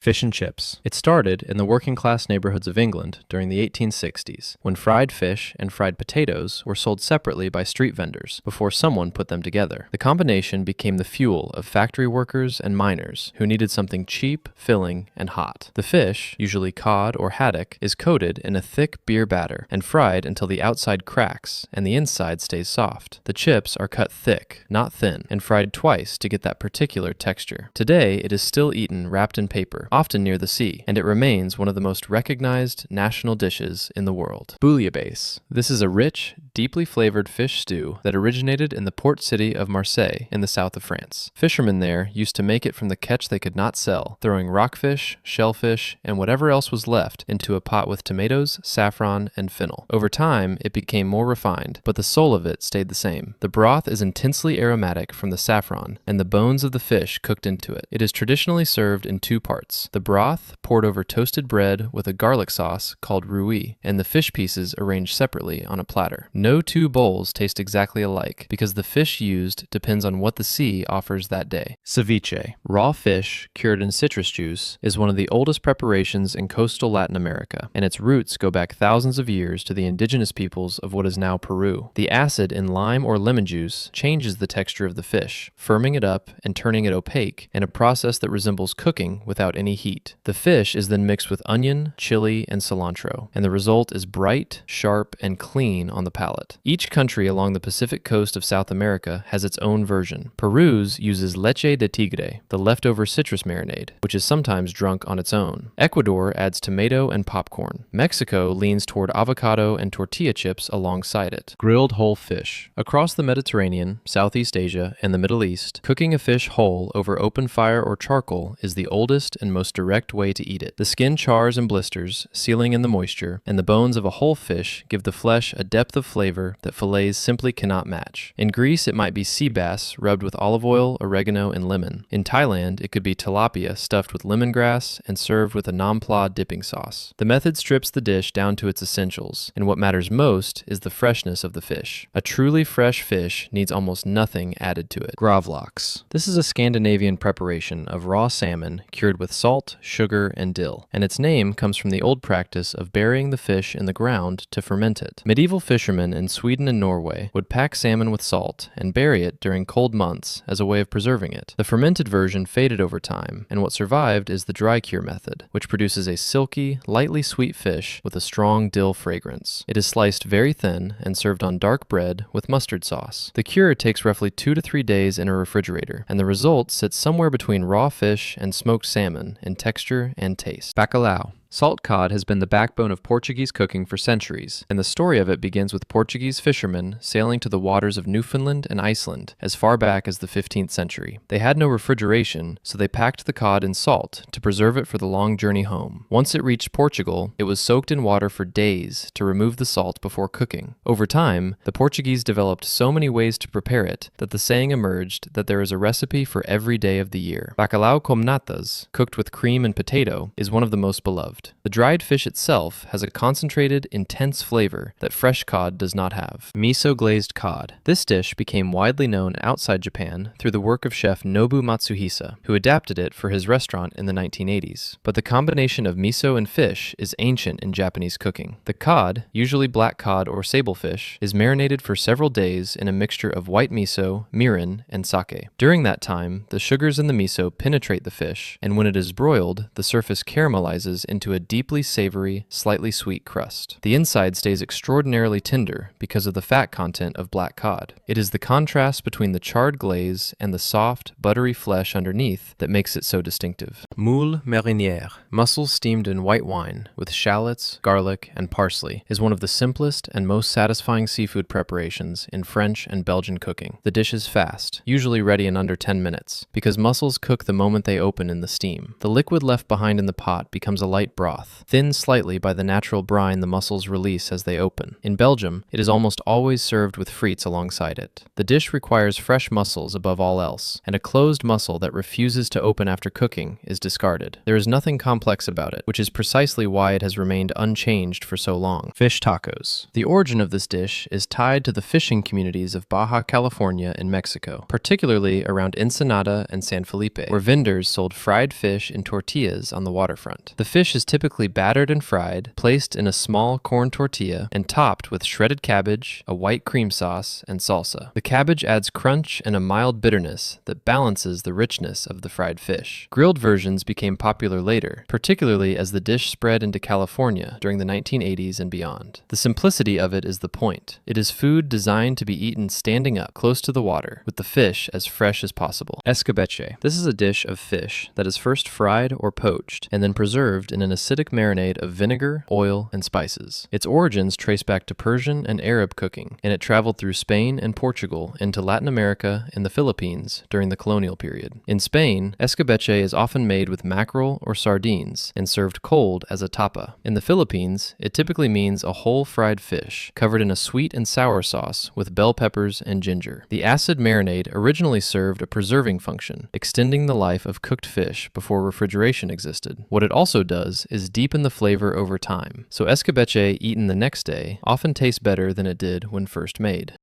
Fish and chips. It started in the working-class neighborhoods of England during the 1860s, when fried fish and fried potatoes were sold separately by street vendors before someone put them together. The combination became the fuel of factory workers and miners who needed something cheap, filling, and hot. The fish, usually cod or haddock, is coated in a thick beer batter and fried until the outside cracks and the inside stays soft. The chips are cut thick, not thin, and fried twice to get that particular texture. Today, it is still eaten wrapped in paper, often near the sea, and it remains one of the most recognized national dishes in the world. Bouillabaisse. This is a rich, deeply flavored fish stew that originated in the port city of Marseille in the south of France. Fishermen there used to make it from the catch they could not sell, throwing rockfish, shellfish, and whatever else was left into a pot with tomatoes, saffron, and fennel. Over time, it became more refined, but the soul of it stayed the same. The broth is intensely aromatic from the saffron, and the bones of the fish cooked into it. It is traditionally served in two parts. The broth poured over toasted bread with a garlic sauce called rouille, and the fish pieces arranged separately on a platter. No two bowls taste exactly alike because the fish used depends on what the sea offers that day. Ceviche. Raw fish cured in citrus juice is one of the oldest preparations in coastal Latin America, and its roots go back thousands of years to the indigenous peoples of what is now Peru. The acid in lime or lemon juice changes the texture of the fish, firming it up and turning it opaque in a process that resembles cooking without any heat. The fish is then mixed with onion, chili, and cilantro, and the result is bright, sharp, and clean on the palate. Each country along the Pacific coast of South America has its own version. Peru's uses leche de tigre, the leftover citrus marinade, which is sometimes drunk on its own. Ecuador adds tomato and popcorn. Mexico leans toward avocado and tortilla chips alongside it. Grilled whole fish. Across the Mediterranean, Southeast Asia, and the Middle East, cooking a fish whole over open fire or charcoal is the oldest and most direct way to eat it. The skin chars and blisters, sealing in the moisture, and the bones of a whole fish give the flesh a depth of flavor that fillets simply cannot match. In Greece, it might be sea bass rubbed with olive oil, oregano, and lemon. In Thailand, it could be tilapia stuffed with lemongrass and served with a nampla dipping sauce. The method strips the dish down to its essentials, and what matters most is the freshness of the fish. A truly fresh fish needs almost nothing added to it. Gravlax. This is a Scandinavian preparation of raw salmon cured with salt, sugar, and dill, and its name comes from the old practice of burying the fish in the ground to ferment it. Medieval fishermen in Sweden and Norway would pack salmon with salt and bury it during cold months as a way of preserving it. The fermented version faded over time, and what survived is the dry cure method, which produces a silky, lightly sweet fish with a strong dill fragrance. It is sliced very thin and served on dark bread with mustard sauce. The cure takes roughly 2 to 3 days in a refrigerator, and the result sits somewhere between raw fish and smoked salmon in texture and taste. Bacalhau. Salt cod has been the backbone of Portuguese cooking for centuries, and the story of it begins with Portuguese fishermen sailing to the waters of Newfoundland and Iceland as far back as the 15th century. They had no refrigeration, so they packed the cod in salt to preserve it for the long journey home. Once it reached Portugal, it was soaked in water for days to remove the salt before cooking. Over time, the Portuguese developed so many ways to prepare it that the saying emerged that there is a recipe for every day of the year. Bacalhau com natas, cooked with cream and potato, is one of the most beloved. The dried fish itself has a concentrated, intense flavor that fresh cod does not have. Miso glazed cod. This dish became widely known outside Japan through the work of chef Nobu Matsuhisa, who adapted it for his restaurant in the 1980s. But the combination of miso and fish is ancient in Japanese cooking. The cod, usually black cod or sablefish, is marinated for several days in a mixture of white miso, mirin, and sake. During that time, the sugars in the miso penetrate the fish, and when it is broiled, the surface caramelizes into a deeply savory, slightly sweet crust. The inside stays extraordinarily tender because of the fat content of black cod. It is the contrast between the charred glaze and the soft, buttery flesh underneath that makes it so distinctive. Moule marinière. Mussels steamed in white wine with shallots, garlic, and parsley is one of the simplest and most satisfying seafood preparations in French and Belgian cooking. The dish is fast, usually ready in under 10 minutes, because mussels cook the moment they open in the steam. The liquid left behind in the pot becomes a light broth, thinned slightly by the natural brine the mussels release as they open. In Belgium, it is almost always served with frites alongside it. The dish requires fresh mussels above all else, and a closed mussel that refuses to open after cooking is discarded. There is nothing complex about it, which is precisely why it has remained unchanged for so long. Fish tacos. The origin of this dish is tied to the fishing communities of Baja California in Mexico, particularly around Ensenada and San Felipe, where vendors sold fried fish in tortillas on the waterfront. The fish is typically battered and fried, placed in a small corn tortilla, and topped with shredded cabbage, a white cream sauce, and salsa. The cabbage adds crunch and a mild bitterness that balances the richness of the fried fish. Grilled versions became popular later, particularly as the dish spread into California during the 1980s and beyond. The simplicity of it is the point. It is food designed to be eaten standing up, close to the water, with the fish as fresh as possible. Escabeche. This is a dish of fish that is first fried or poached, and then preserved in an acidic marinade of vinegar, oil, and spices. Its origins trace back to Persian and Arab cooking, and it traveled through Spain and Portugal into Latin America and the Philippines during the colonial period. In Spain, escabeche is often made with mackerel or sardines and served cold as a tapa. In the Philippines, it typically means a whole fried fish, covered in a sweet and sour sauce with bell peppers and ginger. The acid marinade originally served a preserving function, extending the life of cooked fish before refrigeration existed. What it also does is deepen the flavor over time, so escabeche eaten the next day often tastes better than it did when first made.